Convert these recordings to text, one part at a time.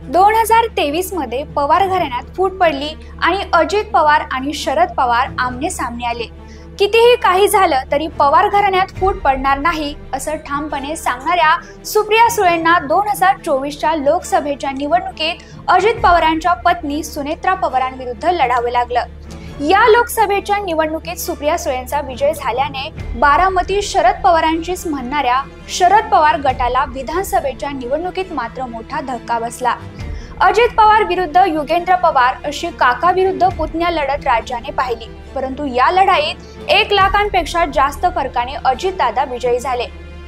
2023 मध्ये पवार घराण्यात फूट पडली आणि अजित पवार आणि शरद पवार आमने सामने आले। कितीही काही झालं तरी पवार घराण्यात फूट पडणार नाही असं ठामपणे सांगणाऱ्या सुप्रिया सुळेंना 2024च्या लोकसभेच्या निवडणुकीत अजित पवारांच्या पत्नी सुनेत्रा पवारांविरुद्ध लढावं लागलं। या लोकसभेच्या निवडणुकीत सुप्रिया सुळेंचा विजय झाल्याने बारामती शरद पवारांचीच म्हणणाऱ्या शरद पवार गटाला विधानसभेच्या निवडणुकीत मात्र मोठा धक्का बसला। अजित पवार विरुद्ध युगेंद्र पवार अशी काका विरुद्ध पुतण्या लढत राज्याने पाहिली, परंतु या लढाईत 1 लाखांपेक्षा जास्त फरकाने अजितदादा विजयी झाले।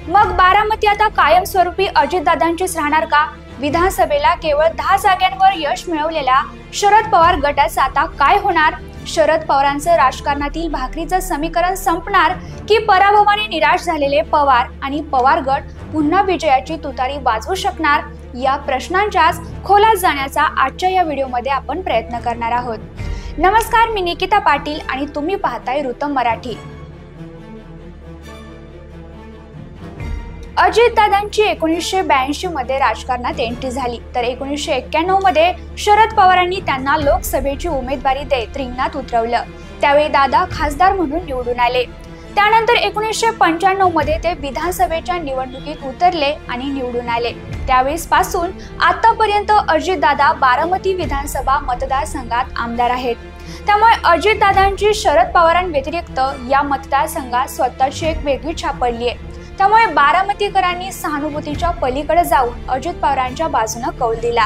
मग बारामती आता कायमस्वरूपी अजितदादांचीच राहणार का? विधानसभेला केवळ 10 जागांवर यश मिळवलेल्या शरद पवार गटाचं आता काय होणार? शरद पवारांचं राजकारणातील भाकरीचं समीकरण संपणार की पराभवाने निराश झालेले पवार आणि पवार गट पुन्हा विजयाची तुतारी वाजवू शकणार? या प्रश्नांच्याच खोलात जाण्याचा आजच्या या व्हिडिओमध्ये आपण प्रयत्न करणार आहोत। नमस्कार, मी निकिता पाटील आणि तुम्ही पाहताय ऋतम मराठी। अजितदादांची 1982 मध्ये राजकारणात एंट्री झाली, तर 1991 मध्ये शरद पवारांनी त्यांना लोकसभेची उमेदवारी देत रिंगणात उतरवलं। त्यावेळी दादा खासदार म्हणून निवडून आले। त्यानंतर 1995 मध्ये ते विधानसभेच्या निवडणुकीत उतरले आणि निवडून आले। त्यावेळेसपासून आतापर्यंत अजितदादा बारामती विधानसभा मतदारसंघात आमदार आहेत। त्यामुळे अजितदादांची शरद पवारांव्यतिरिक्त या मतदारसंघात स्वतःची एक वेगळी छाप पडली आहे। त्यामुळे बारामतीकरांनी सहानुभूतीच्या पलीकडे जाऊन अजित पवारांच्या बाजूने कौल दिला।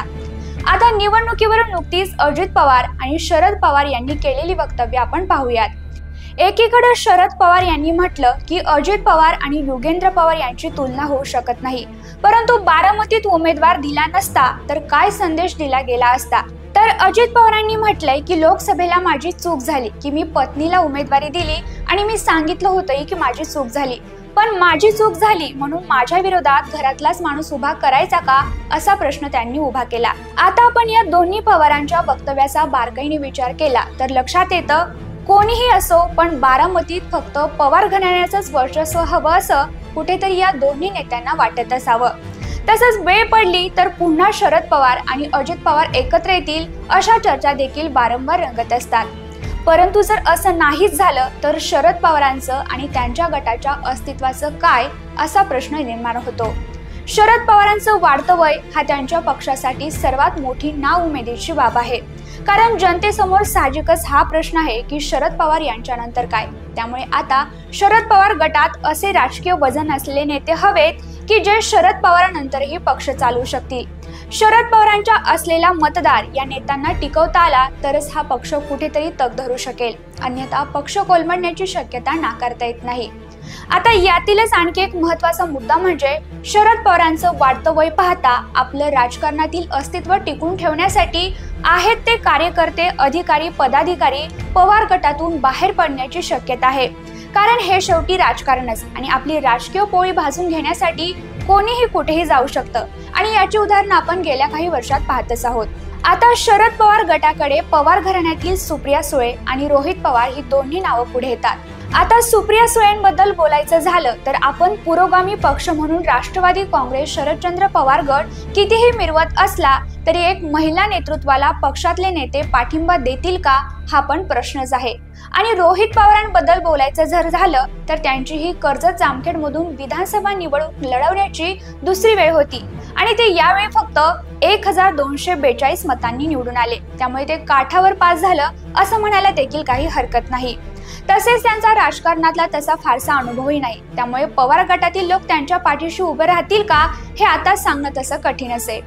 आता निवडणुकीवर नुकतीच अजित पवार आणि शरद पवार यांनी केलेली वक्तव्य आपण पाहूयात। एकीकडे शरद पवार यांनी म्हटलं की अजित पवार आणि युगेंद्र पवार यांची तुलना होऊ शकत नाही, परंतु बारामतीत उमेदवार दिला नसता तर काय संदेश दिला गेला असता? तर अजित पवारांनी म्हटलंय की लोकसभेला माझी चूक झाली की मी पत्नीला उमेदवारी दिली आणि मी सांगितलं होतं की माझी चूक झाली, पण माझी चूक झाली म्हणून माझ्या विरोधात घरातलाच माणूस उभा करायचा का, असा प्रश्न त्यांनी उभा केला। आता आपण या दोन्ही पवारांच्या वक्तव्याचा बारकाईने विचार केला तर लक्षात येतं, कोणीही असो पण बारामतीत फक्त पवार घराण्याचंच वर्चस्व हवं असं कुठेतरी या दोन्ही नेत्यांना वाटत असावं। तसंच वेळ पडली तर पुन्हा शरद पवार आणि अजित पवार एकत्र येतील अशा चर्चा देखील वारंवार रंगत असतात। परंतु जर असं नाहीच झालं तर शरद पवारांचं आणि त्यांच्या गटाच्या अस्तित्वाचं काय, असा प्रश्न निर्माण होतो। शरद पवारांचं वाढतं वय हा त्यांच्या पक्षासाठी सर्वात मोठी नाउमेदीची बाब आहे, कारण जनतेसमोर साहजिकच हा प्रश्न आहे की शरद पवार यांच्यानंतर काय। त्यामुळे आता शरद पवार गटात असे राजकीय वजन असलेले नेते हवेत की जे शरद पवारांनंतरही पक्ष चालवू शकतील। शरद पवारांच्या असलेला मतदार या नेत्यांना टिकवता आला तरच हा पक्ष कुठेतरी तग धरू शकेल, अन्यथा पक्ष कोलमडण्याची शक्यता नाकारता येत नाही। आता यातीलच आणखी एक महत्त्वाचा मुद्दा म्हणजे शरद पवारांचं वाढतं वय पाहता आपलं राजकारणातील अस्तित्व टिकून ठेवण्यासाठी आहेत ते कार्यकर्ते, अधिकारी, पदाधिकारी पवार गटातून बाहेर पडण्याची शक्यता आहे, कारण हे शेवटी राजकारणच आणि आपली राजकीय पोळी भाजून घेण्यासाठी कोणीही कुठेही जाऊ शकतं आणि याची उदाहरणं आपण गेल्या काही वर्षात पाहतच आहोत। आता शरद पवार गटाकडे पवार घराण्यातील सुप्रिया सुळे आणि रोहित पवार ही दोन्ही नावं पुढे येतात। आता सुप्रिया सुळेंबद्दल बोलायचं झालं तर आपण पुरोगामी पक्ष म्हणून राष्ट्रवादी काँग्रेस शरदचंद्र पवार गट कितीही मिरवत असला तरी एक महिला नेतृत्वाला पक्षातले नेते पाठिंबा देतील का, हा पण प्रश्नच आहे। आणि रोहित पवारांबद्दल बोलायचं जर झालं तर त्यांची ही कर्जत जामखेडमधून विधानसभा निवडणूक लढवण्याची दुसरी वेळ होती आणि ते यावेळी फक्त 1242 मतांनी निवडून आले। त्यामुळे ते काठावर पास झालं असं म्हणायला देखील काही हरकत नाही। तसेच त्यांचा राजकारणातला तसा फारसा अनुभवही नाही, त्यामुळे पवार गटातील लोक त्यांच्या पाठीशी उभे राहतील का हे आता सांगणं तसं कठीणच आहे।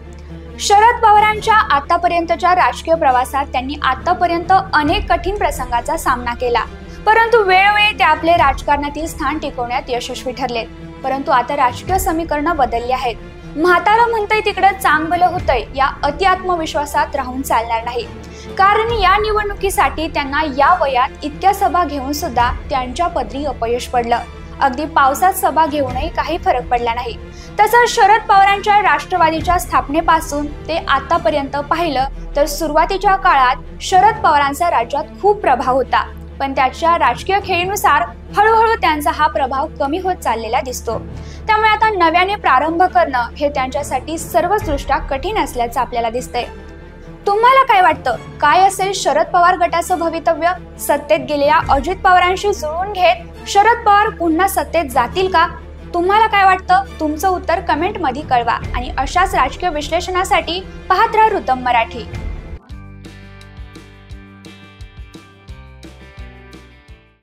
शरद पवारांच्या आतापर्यंतच्या राजकीय प्रवासात त्यांनी आतापर्यंत अनेक कठीण प्रसंगाचा सामना केला, परंतु वेळोवेळी ते आपले राजकारणातील स्थान टिकवण्यात यशस्वी ठरलेत। परंतु आता राजकीय समीकरणं बदलली आहेत। म्हातारं म्हणतंय तिकडे चांगलं होतंय या अति आत्मविश्वासात राहून चालणार नाही, कारण या निवडणुकीसाठी त्यांना या वयात इतक्या सभा घेऊन सुद्धा त्यांच्या पदरी अपयश पडलं। अगदी पावसात सभा घेऊनही काही फरक पडला नाही। तसंच शरद पवारांच्या राष्ट्रवादीच्या स्थापनेपासून ते आतापर्यंत पाहिलं तर सुरुवातीच्या काळात शरद पवारांचा राज्यात खूप प्रभाव होता, पण त्याच्या राजकीय खेळीनुसार हळूहळू त्यांचा हा प्रभाव कमी होत चाललेला दिसतो। त्यामुळे आता नव्याने प्रारंभ करणं हे त्यांच्यासाठी सर्वच दृष्ट्या कठीण असल्याचं आपल्याला दिसतंय। तुम्हाला काय वाटतं, काय असेल शरद पवार गटाचं भवितव्य? सत्तेत गेलेल्या अजित पवारांशी जुळवून घेत शरद पवार पुन्हा सत्तेत जातील का? तुम्हाला काय वाटतं? तुमचं उत्तर कमेंट मध्ये कळवा आणि अशाच राजकीय विश्लेषणासाठी पाहत राहा ऋतम मराठी।